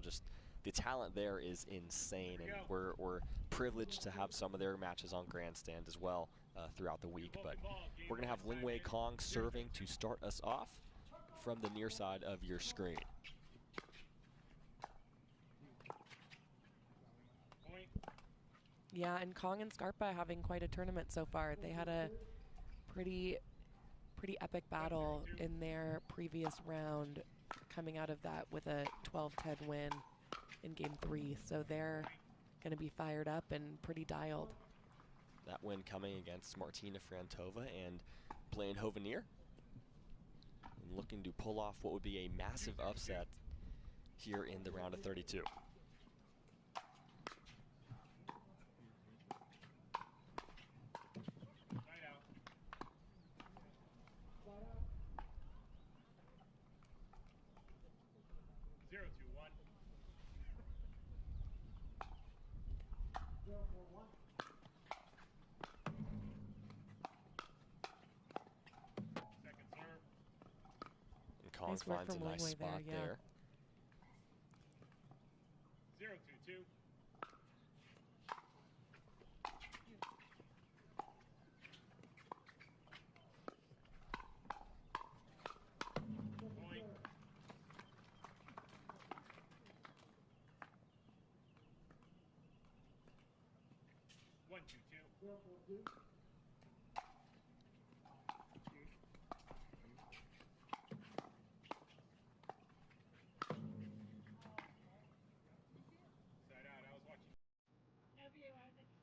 Just the talent there is insane, and we're privileged to have some of their matches on Grandstand as well throughout the week. But we're going to have Lingwei Kong serving to start us off from the near side of your screen. Yeah, and Kong and Scarpa having quite a tournament so far. They had a pretty epic battle in their previous round, coming out of that with a 12-10 win in Game 3. So they're going to be fired up and pretty dialed. That win coming against Martina Frantova and Blaine Hovenier, and looking to pull off what would be a massive upset here in the round of 32. Kong finds a nice spot there. 0-2-2. Point. One, two, two.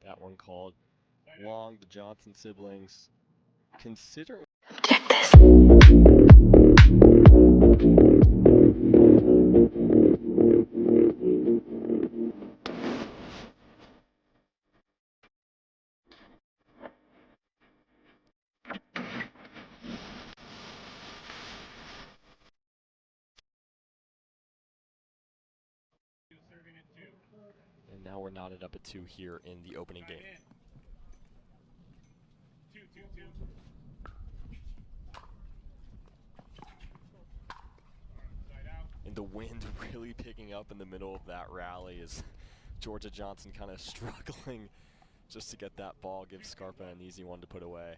That one called long. The Johnson siblings considering. Check this. And now we're knotted up at 2 here in the opening game. 2-2-2. And the wind really picking up in the middle of that rally as Georgia Johnson kind of struggling just to get that ball, give Scarpa an easy one to put away.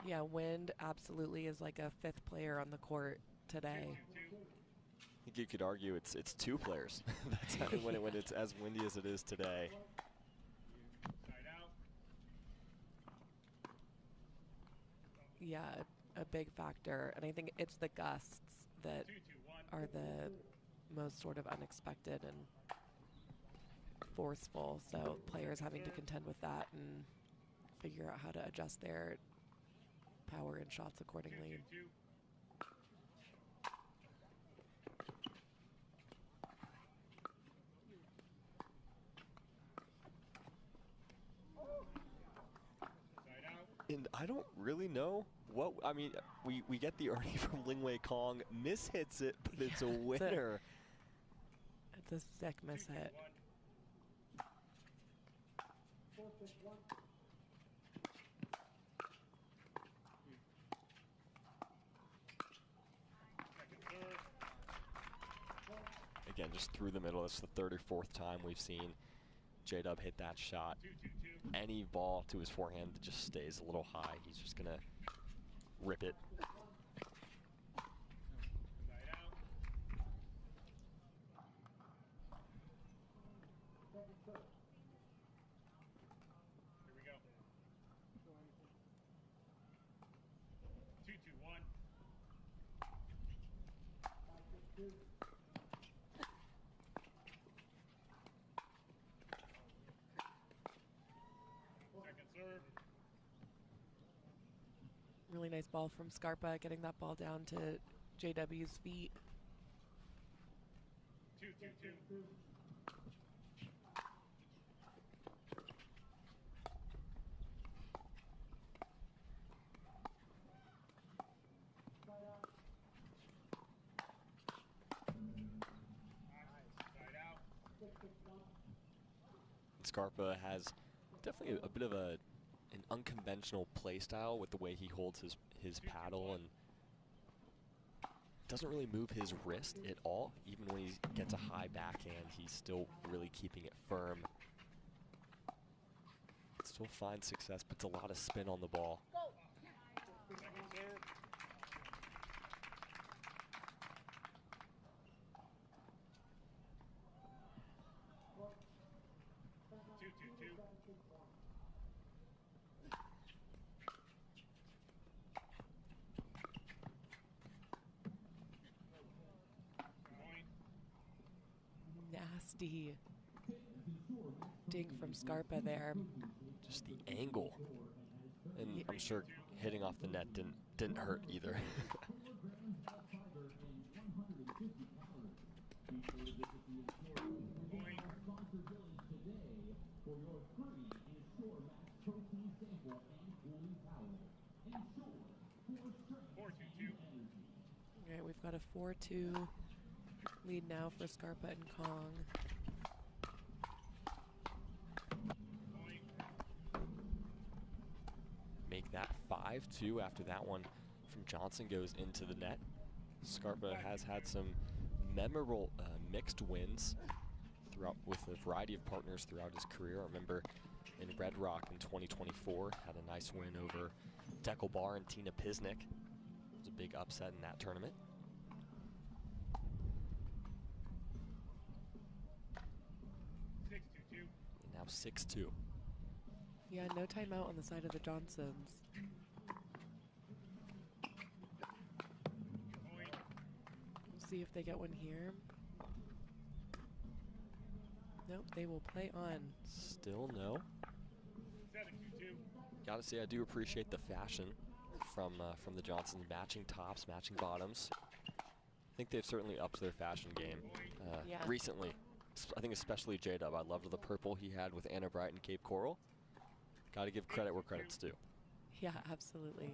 Yeah, wind absolutely is like a 5th player on the court today. I think you could argue it's 2 players. That's how, when it's as windy as it is today. Yeah, a big factor, and I think it's the gusts that are the most sort of unexpected and forceful. So players having to contend with that and figure out how to adjust their power and shots accordingly. And I don't really know what, I mean, we get the earning from Lingwei Kong, mishits it, but it's a winner. It's a sick miss hit. Again, just through the middle. It's the 3rd or 4th time we've seen J-Dub hit that shot. Any ball to his forehand that just stays a little high, he's just going to rip it. Here we go. 2-2-1. Really nice ball from Scarpa, getting that ball down to JW's feet. 2-2-2. Scarpa has definitely a bit of a an unconventional play style with the way he holds his paddle, and doesn't really move his wrist at all. Even when he gets a high backhand, he's still really keeping it firm. Still finds success, puts a lot of spin on the ball. Second serve. 2-2-2. Point. Nasty dink from Scarpa there. Just the angle, and I'm sure hitting off the net didn't hurt either. Point. 4-2-2. All right, we've got a 4-2 lead now for Scarpa and Kong. Point. Make that 5-2 after that one from Johnson goes into the net. Scarpa has had some memorable mixed wins throughout with a variety of partners throughout his career. I remember in Red Rock in 2024, had a nice win over Pickleball and Tina Pisnik. It was a big upset in that tournament. 6-2-2. And now 6-2. Yeah, no timeout on the side of the Johnsons. Point. We'll see if they get one here. Nope, they will play on. Still no. 7-2-2. Gotta say, I do appreciate the fashion from the Johnsons, matching tops, matching bottoms. I think they've certainly upped their fashion game Yeah. recently. I think especially J-Dub. I loved the purple he had with Anna Bright and Cape Coral. Gotta give credit where credit's due. Yeah, absolutely.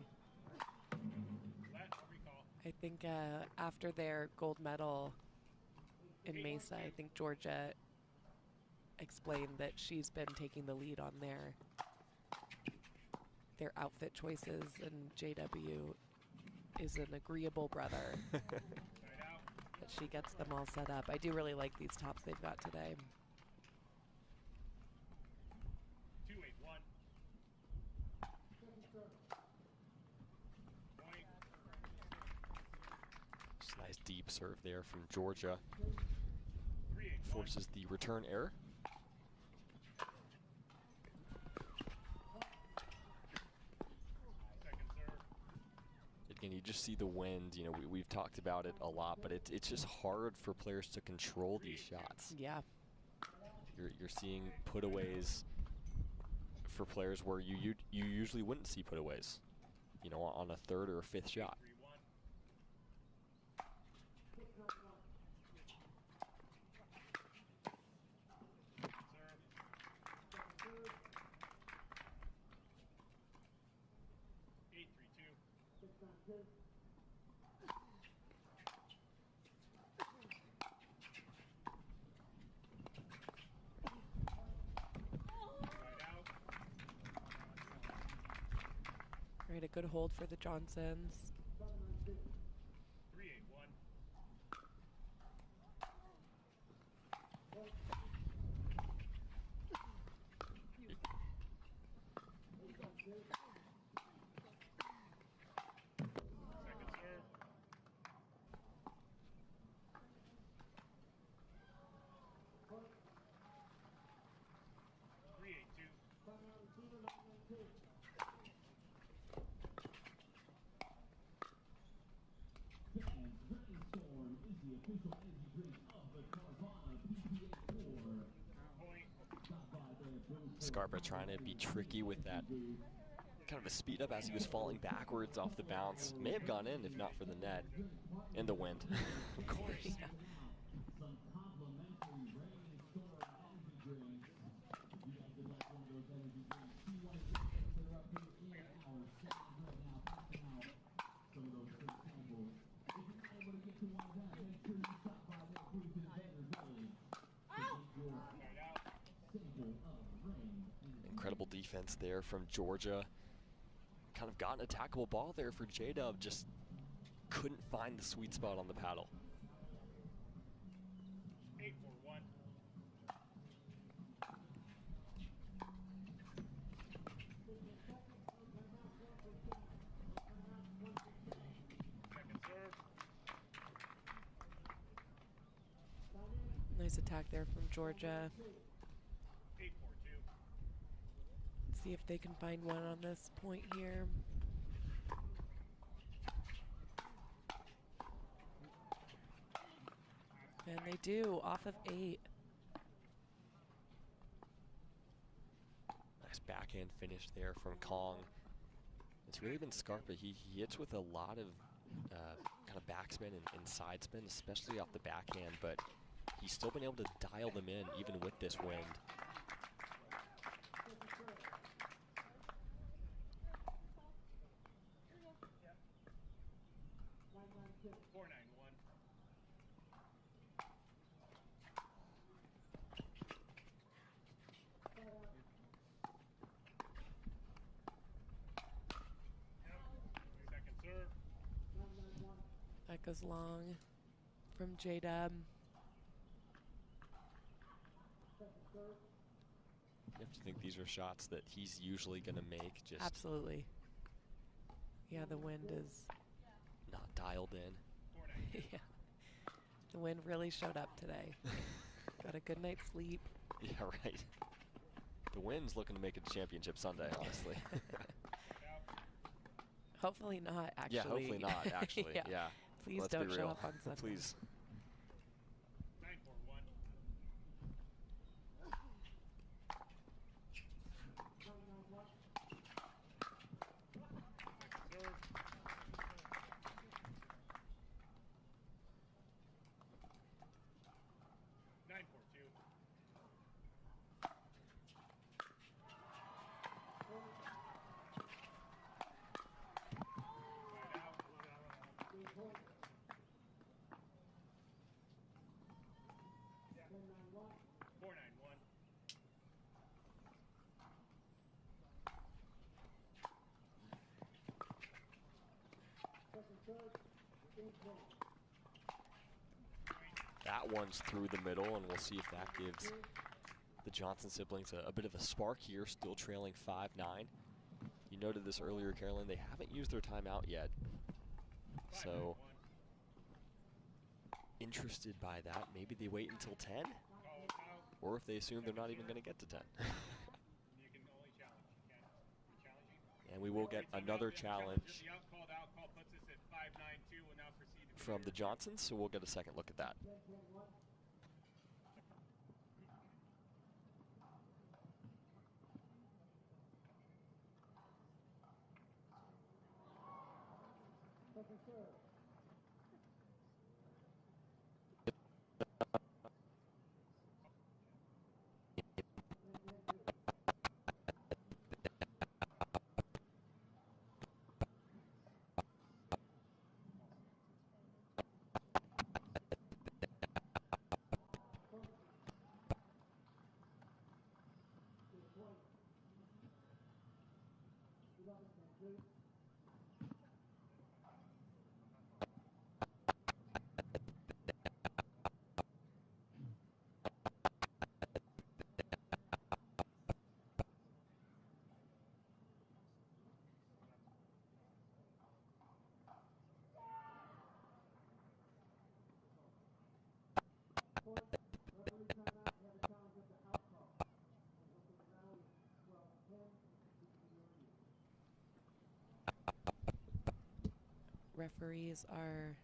Let recall. I think after their gold medal in Mesa, I think Georgia explained that she's been taking the lead on their outfit choices, and JW is an agreeable brother Side out. that she gets them all set up. I do really like these tops they've got today. 2-8-1. Point. Just a nice deep serve there from Georgia. 3-8-1. Forces the return error. Second serve. Again, you just see the wind. You know, we've talked about it a lot, but it's just hard for players to control these shots. Yeah, You're seeing putaways for players where you usually wouldn't see putaways. You know, on a third or a fifth shot. 3-1. Serve. 8-3-2. Side out. all right, a good hold for the Johnsons. 3-8-1. Second serve. 3-8-2. Point. Scarpa trying to be tricky with that kind of a speed up as he was falling backwards off the bounce. May have gone in if not for the net and the wind, of course. Yeah. Side out. Incredible defense there from Georgia. Kind of got an attackable ball there for J-Dub, just couldn't find the sweet spot on the paddle. 8-4-1. Second serve. Nice attack there from Georgia. 8-4-2. See if they can find one on this point here. And they do, off of 8. Nice backhand finish there from Kong. It's really been Scarpa. He hits with a lot of kind of backspin and side spin, especially off the backhand, but he's still been able to dial them in even with this wind. That goes long from J-Dub. You have to think these are shots that he's usually going to make. Just absolutely. Yeah, the wind is not dialed in. yeah, the wind really showed up today. Got a good night's sleep. Yeah, right. The wind's looking to make it a championship Sunday, honestly. Hopefully not, actually. Yeah, hopefully not, actually. Yeah. Please Let's don't be show real. up on Sunday. Please. 9-4-1. Second serve. 9-4-2. That one's through the middle, and we'll see if that gives the Johnson siblings a bit of a spark here, still trailing 5-9. You noted this earlier, Carolyn, they haven't used their timeout yet. So, interested by that. Maybe they wait until 10, or if they assume they're not even going to get to 10. And we will get another challenge from the Johnsons, so we'll get a second look at that. Referees are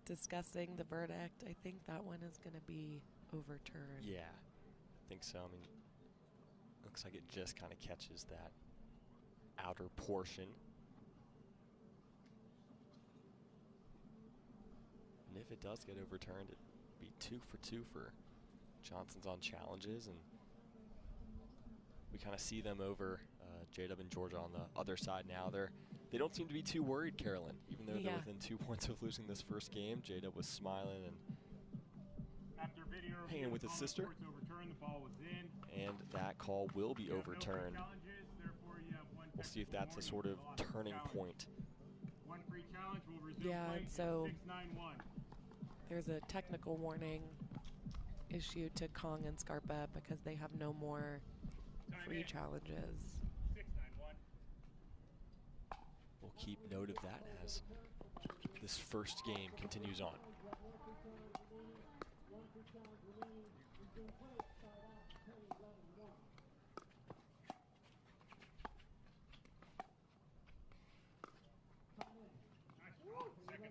discussing the verdict. I think that one is going to be overturned. Yeah, I think so. I mean, looks like it just kind of catches that outer portion. And if it does get overturned, it'd be 2 for 2 for Johnson's on challenges, and we kind of see them over J-Dub and Georgia on the other side now. They don't seem to be too worried, Carolyn, even though they're within 2 points of losing this first game. J-Dub was smiling and hanging with his sister. return. The ball was in. And that call will be You have no free overturned. challenges, therefore you have one We'll see if that's a technical sort of warning. Lost turning challenge. point. One free challenge will resume Yeah, play and at so 6-9-1. there's a technical warning issued to Kong and Scarpa because they have no more Time free in. challenges. 6-9-1. We'll keep note of that as this first game continues on.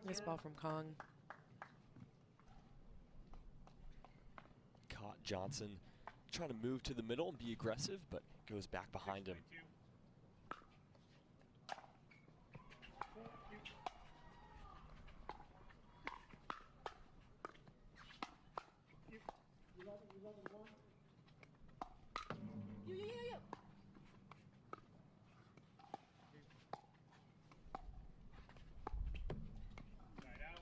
Nice ball from Kong. Caught Johnson trying to move to the middle and be aggressive, but goes back behind him. 6-9-2. Side out.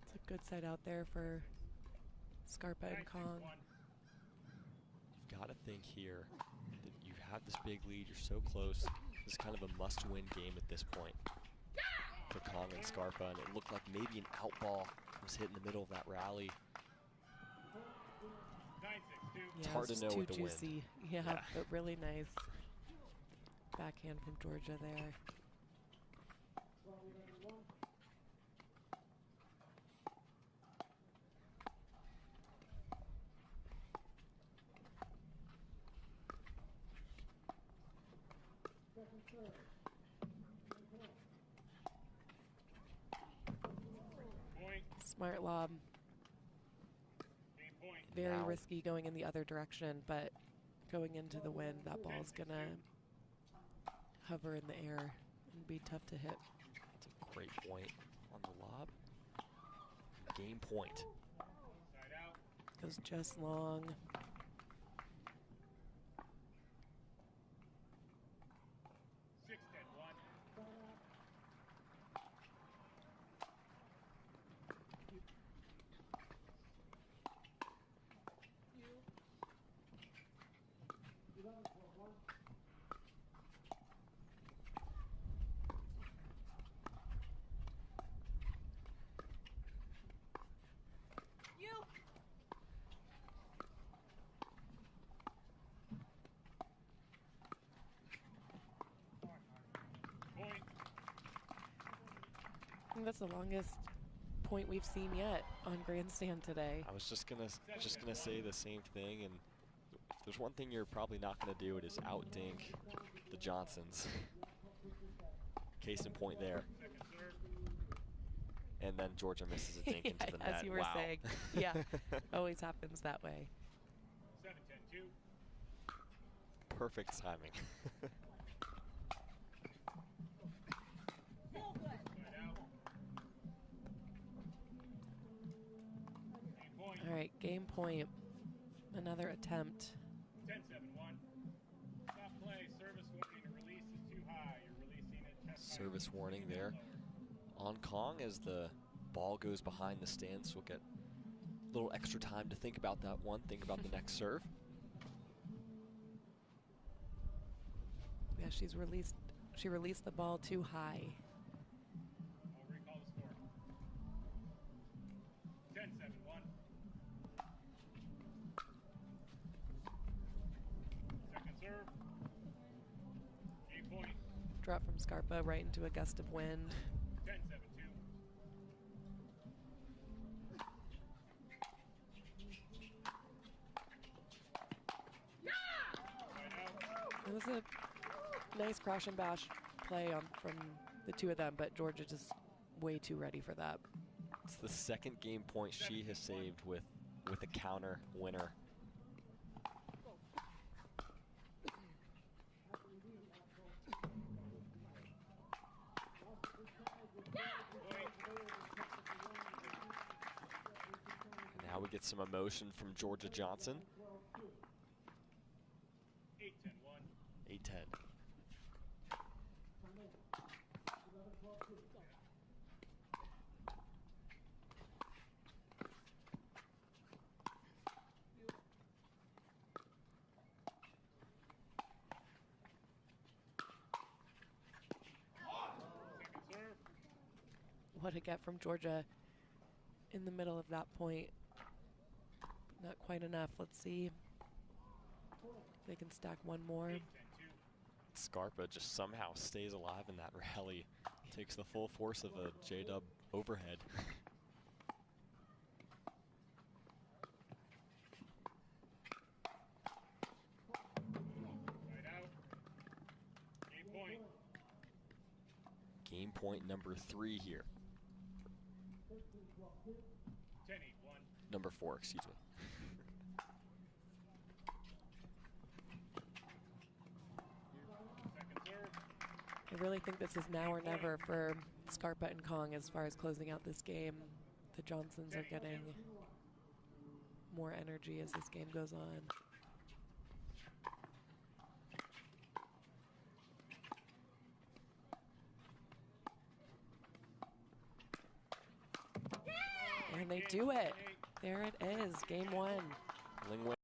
It's a good side out there for Scarpa and Kong. 9-6-1. You've got to think here that you have this big lead, you're so close. This is kind of a must-win game at this point for Kong and Scarpa, and it looked like maybe an out ball was hit in the middle of that rally. 9-6-2. Yeah, hard to it's know too with the wind. juicy. Yeah, Yeah. but really nice backhand from Georgia there. Point. Smart lob. Game point. Very Now- risky going in the other direction, but going into the wind, that ball's gonna hover in the air and be tough to hit. That's a great point on the lob. Game point. Side out. Goes just long. 6-10-1. Point. I think that's the longest point we've seen yet on grandstand today. I was just gonna say the same thing, and if there's one thing you're probably not gonna do, it is outdink the Johnsons. Case in point there. Second serve. And then Georgia misses a dink into the net. As you were Wow. saying. Yeah, always happens that way. 7-10-2. Perfect timing. Side out. Game point. All right, game point. Another attempt. 10-7-1. Stop play. Service warning. A release is too high. You're releasing it. Test height. Service warning there on Kong as the ball goes behind the stands. We'll get a little extra time to think about that one, think about the next serve. Yeah, she released the ball too high. I'll recall the score. 10-7-1. Second serve. Game point. Drop from Scarpa right into a gust of wind. 10-7-2. Side out. It was a nice crash and bash play from the two of them, but Georgia just way too ready for that. It's the second game point she has saved with a counter winner. Now we get some emotion from Georgia Johnson. 8-10-1. 8-10. want to get from Georgia in the middle of that point. Not quite enough. Let's see if they can stack one more. Scarpa just somehow stays alive in that rally. Takes the full force of a J-dub overhead. Game point number 3 here. Number 4, excuse me. I really think this is now or never for Scarpa and Kong as far as closing out this game. The Johnsons are getting more energy as this game goes on. And they do it. There it is, game 1. Lingway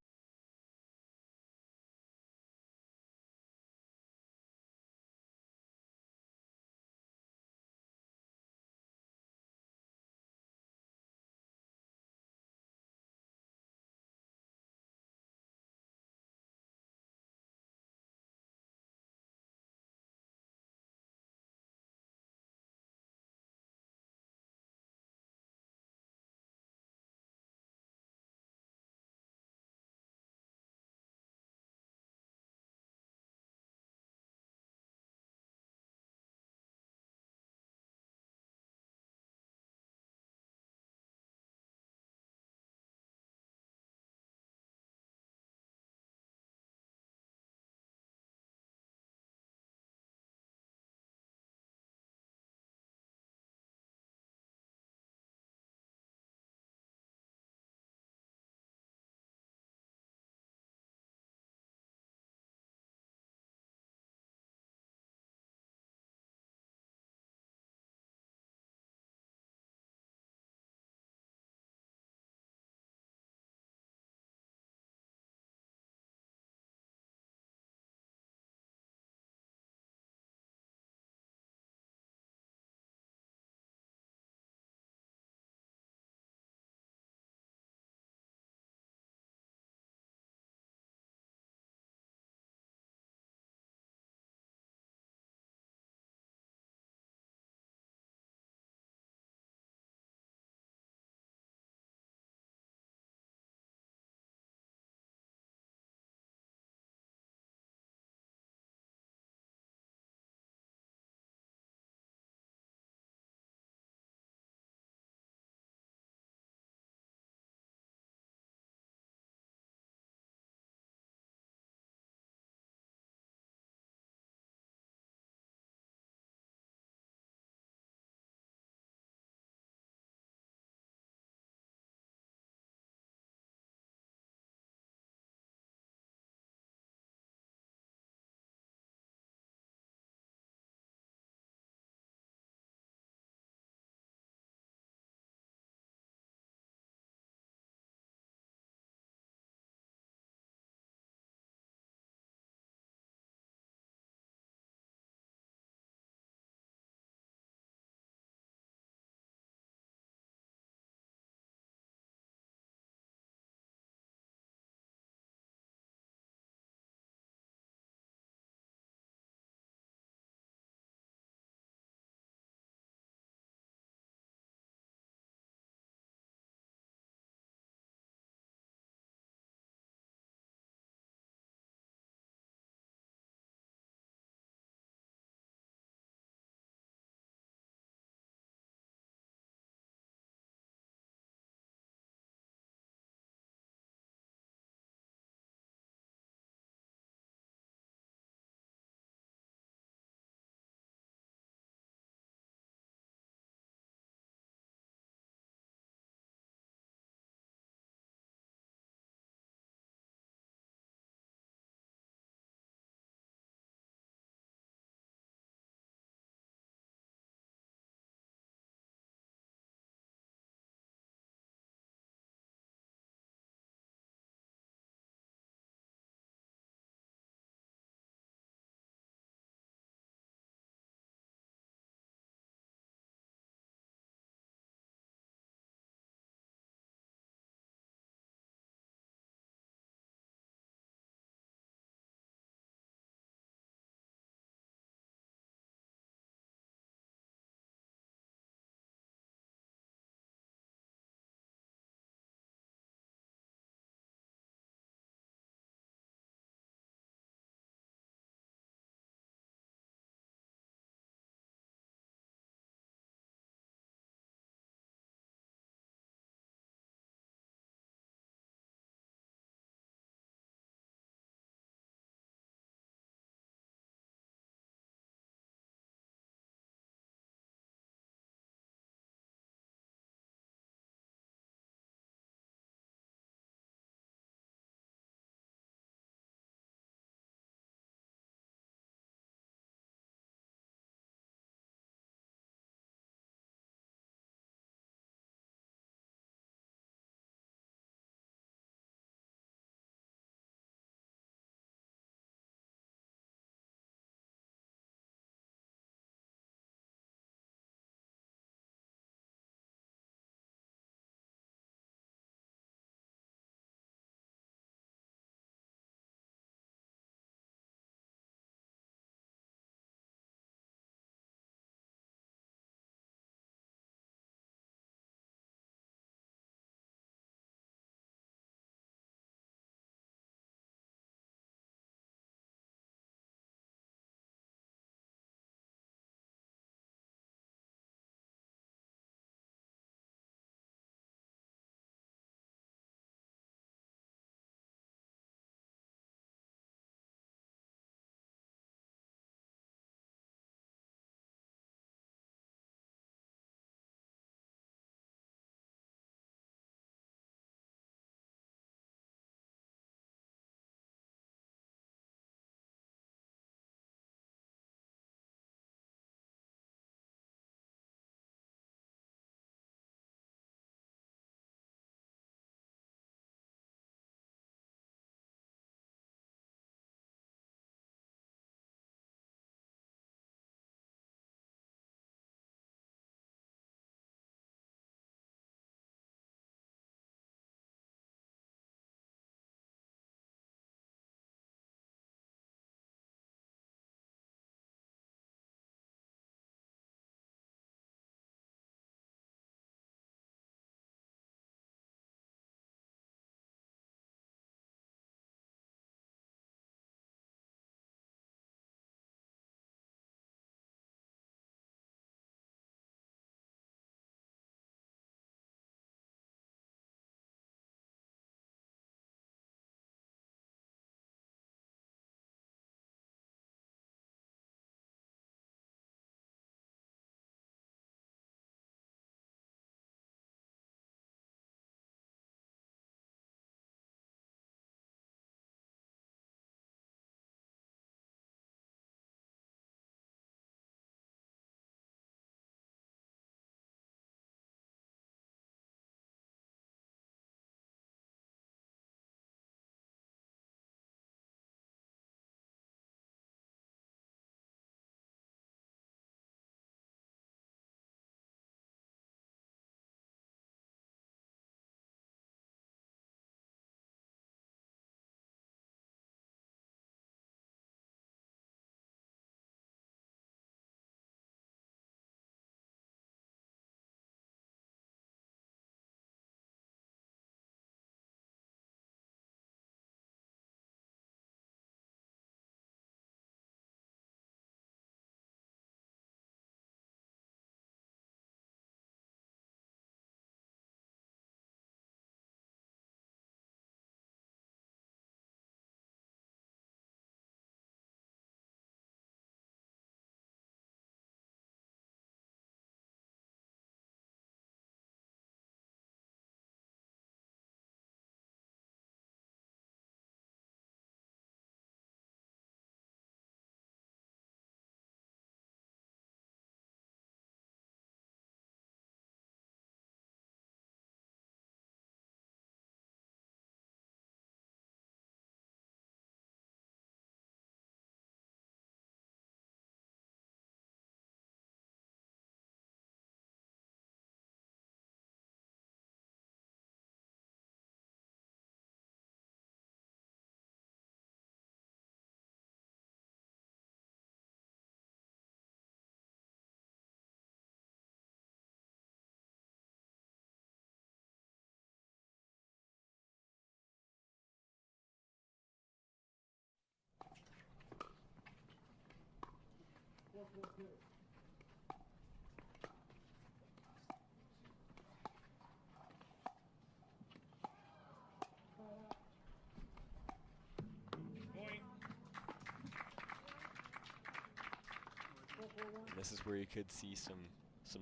This is where you could see some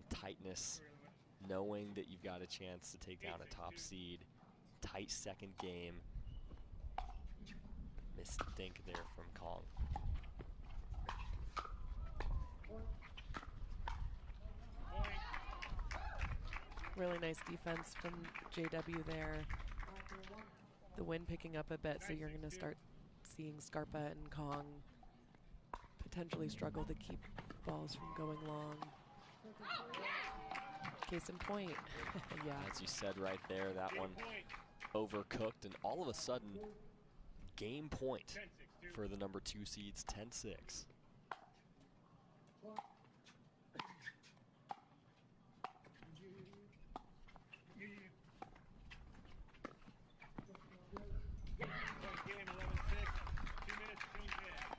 tightness, knowing that you've got a chance to take down a top seed. Tight second game. Missed dink there from Kong. Really nice defense from JW there. The wind picking up a bit, so you're going to start seeing Scarpa and Kong potentially struggle to keep balls from going long. Case in point. Yeah. As you said right there, that one overcooked, and all of a sudden, game point for the number 2 seeds, 10-6.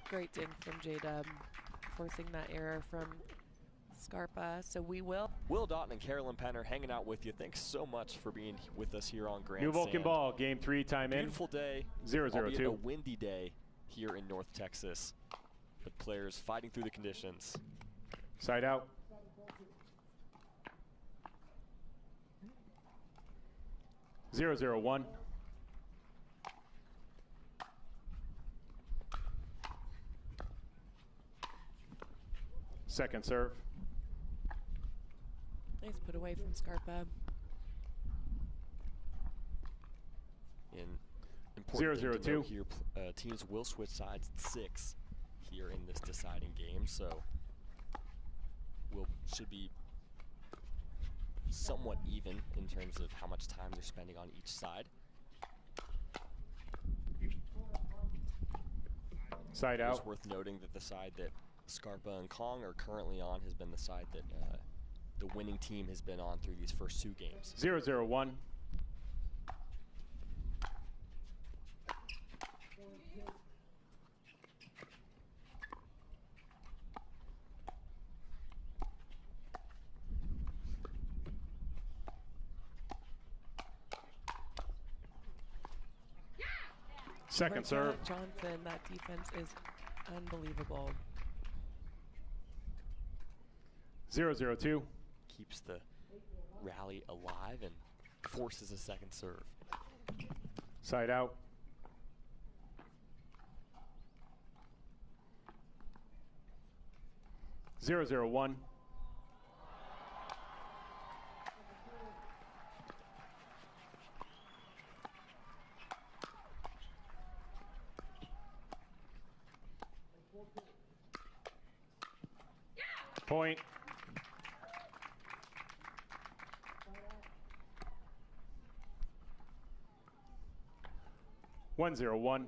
Great dink from J-Dub, forcing that error from Scarpa. So we will. Will Doughton and Carolyn Penner hanging out with you. Thanks so much for being with us here on Grandstand. New Vulcan ball, game 3, time in. Beautiful day. 0-0-2. A windy day here in North Texas. But players fighting through the conditions. Side out. Zero, 0-1. Second serve. Nice put away from Scarpa. Important 0-0-2. thing to note here, teams will switch sides at 6 here in this deciding game, so should be somewhat even in terms of how much time they're spending on each side. Side out. It's worth noting that the side that Scarpa and Kong are currently on has been the side that the winning team has been on through these first 2 games. 0-0-1. Second serve. Johnson, that defense is unbelievable. 0-0-2. Keeps the rally alive and forces a second serve. Side out. Zero, 0-1. Point. One, 0-1.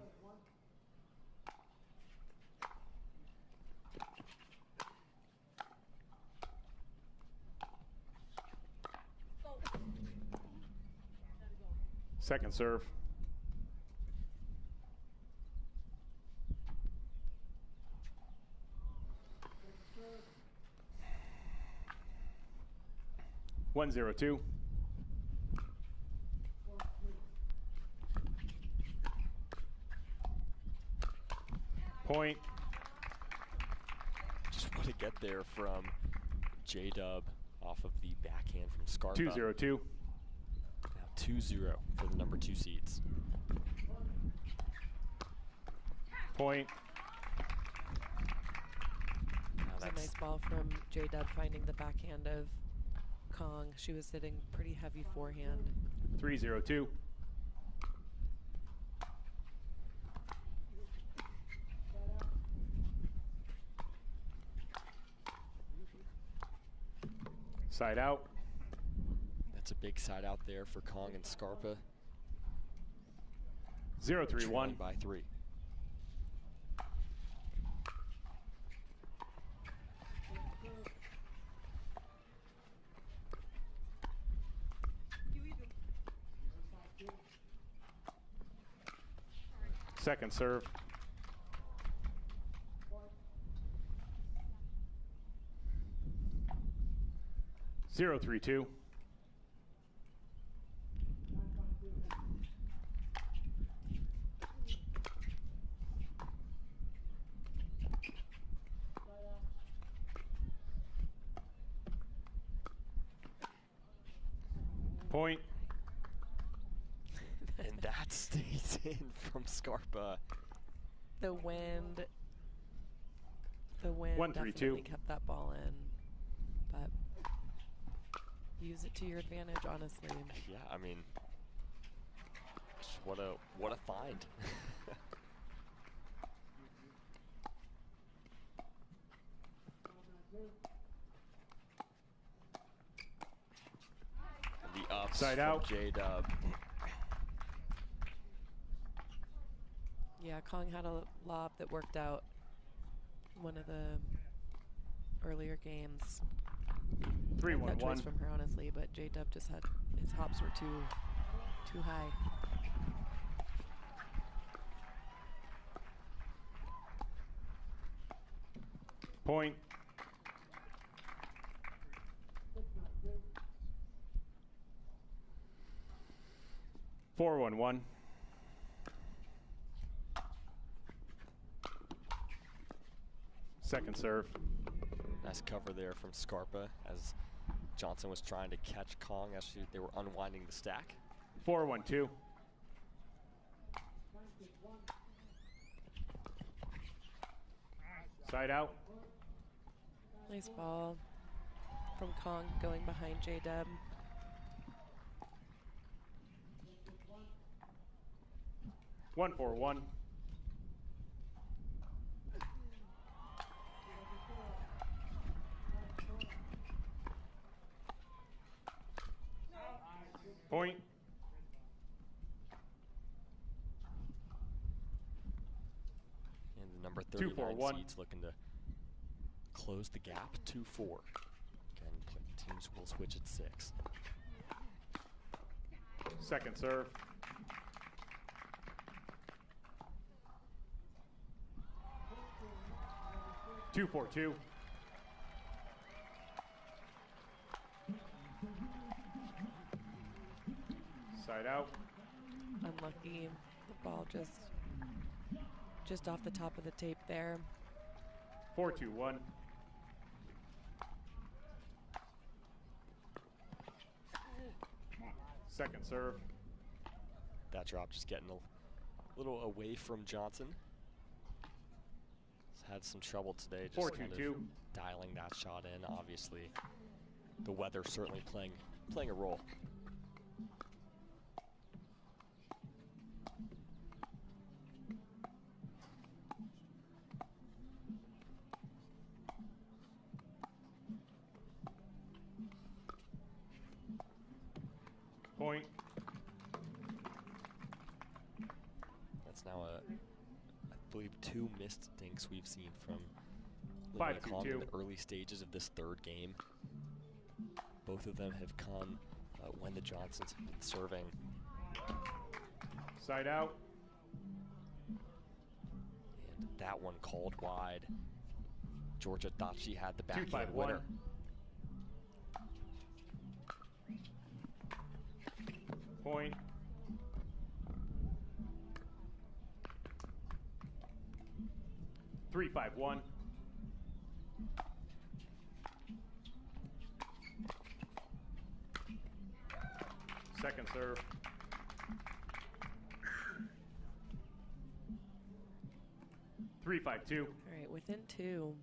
Second serve. One, 0-2. Point. Just want to get there from J-Dub off of the backhand from Scarpa. 2-0-2. Now 2-0 for the number 2 seeds. Point. That was a nice ball from J-Dub finding the backhand of Kong. She was sitting pretty heavy forehand. 3-0-2. Side out. That's a big side out there for Kong and Scarpa. 0-3-1. By 3. Second serve. 0-3-2. Point. And that stays in from Scarpa. The wind 1-3-2. definitely kept that ball in, but use it to your advantage, honestly. Yeah, I mean, what a find. The ups Side from out. J-Dub. Yeah, Kong had a lob that worked out one of the earlier games. That 3-1-1. choice from her, honestly, but J-Dub just had his hops were too high. Point. Four, 1-1. Second serve. Nice cover there from Scarpa as Johnson was trying to catch Kong as they were unwinding the stack. 4-1-2. Side out. Nice ball from Kong going behind J-Dub. One, 4-1. Point. And the number 39 2-4-1. seeds looking to close the gap, 2-4. Again, teams will switch at 6. Second serve. Two, 4-2. Side out. Unlucky. The ball just off the top of the tape there. 4-2-1. Second serve. That drop just getting a little away from Johnson. He's had some trouble today just 4-2-2. kind of dialing that shot in. Obviously, the weather certainly playing a role. Point. That's now I believe 2 missed dinks we've seen from Lin 5-2-2. Kong in the early stages of this third game. Both of them have come when the Johnsons have been serving. Side out. And that one called wide. Georgia thought she had the backhand 2-5-1. winner. Point. Three, 5-1. Second serve. Three, 5-2. All right, within 2.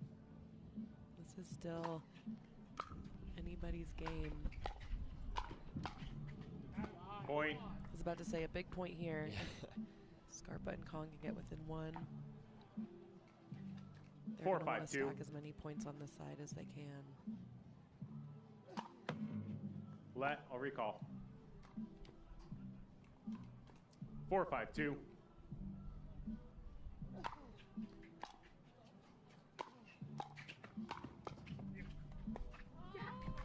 This is still anybody's game. Point. I was about to say a big point here. Scarpa and Kong can get within 1. They're 4, gonna wanna 5-2. stack as many points on this side as they can. I'll recall. 4-5-2.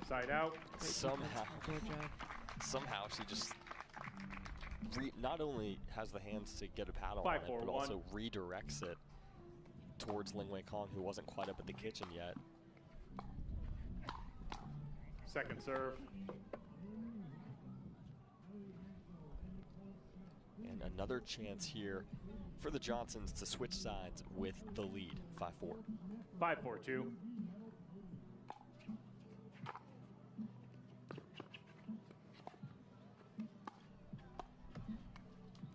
Side out. Great Somehow, defense from Georgia. somehow she just not only has the hands to get a paddle on it, 5-4-1. but also redirects it towards Lingwei Kong, who wasn't quite up at the kitchen yet. Second serve. And another chance here for the Johnsons to switch sides with the lead, 5-4. 5-4-2.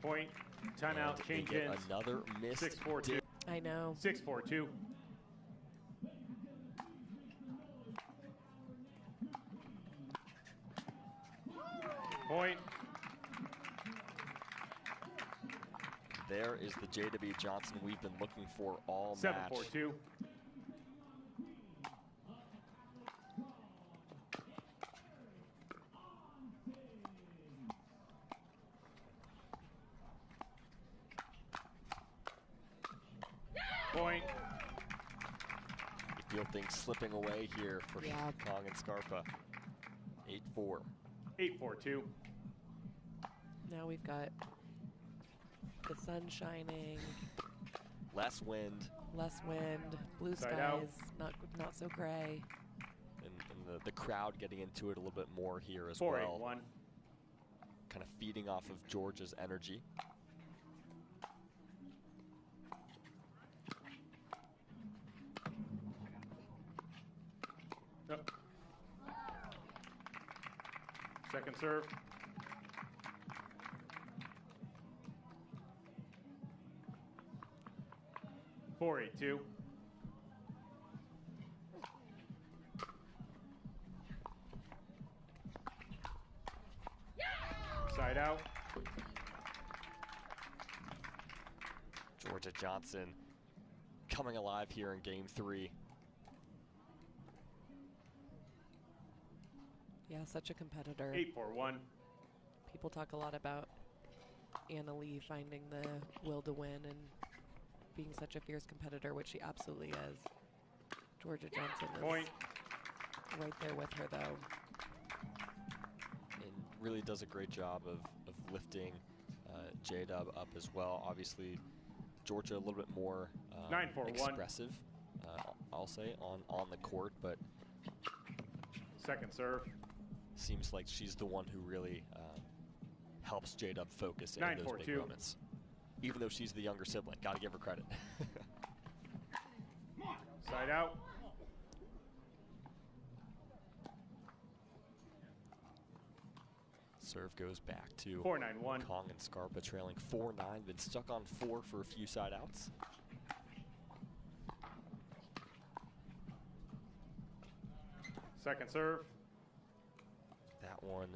Point. Timeout. And Change they get ins. another missed 6-4-2. I know. 6-4-2. Point. There is the JW Johnson we've been looking for all match. 7-4-2. Point. You feel things slipping away here for Yeah. Kong and Scarpa. 8-4. 8-4-2. Now we've got the sun shining, Less wind, less wind, blue Side out. skies, not so gray. and the crowd getting into it a little bit more here as well. 4-8-1. Kind of feeding off of Georgia's energy. Yep. Second serve. Four, 8-2. Side out. Georgia Johnson coming alive here in game 3. Yeah, such a competitor. 8-4-1. People talk a lot about Anna Lee finding the will to win and being such a fierce competitor, which she absolutely is. Georgia Johnson is Point. right there with her, though. And really does a great job of lifting J-Dub up as well. Obviously, Georgia a little bit more 9-4-1. expressive, I'll say, on the court, but Second serve. seems like she's the one who really helps J-Dub focus in those big 9-4-2. moments. Even though she's the younger sibling, gotta give her credit. Side out. Serve goes back to 4-9-1. Kong and Scarpa trailing 4-9. Been stuck on 4 for a few side outs. Second serve. That one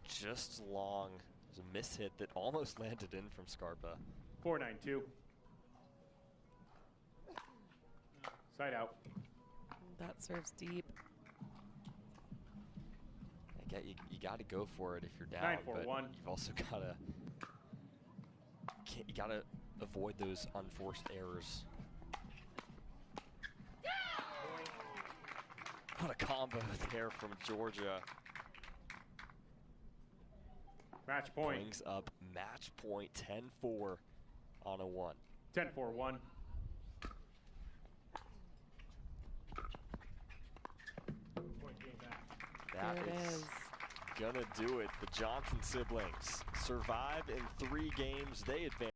just long. There's a miss hit that almost landed in from Scarpa. 4-9-2. Side out. That serves deep. You got to go for it if you're down, but 9-4-1. you've also got to you got to avoid those unforced errors. What a combo there from Georgia. Match point. Brings up match point, 10-4 on a 1. 10-4-1. That There it is. gonna do it. The Johnson siblings survive in 3 games. They advance.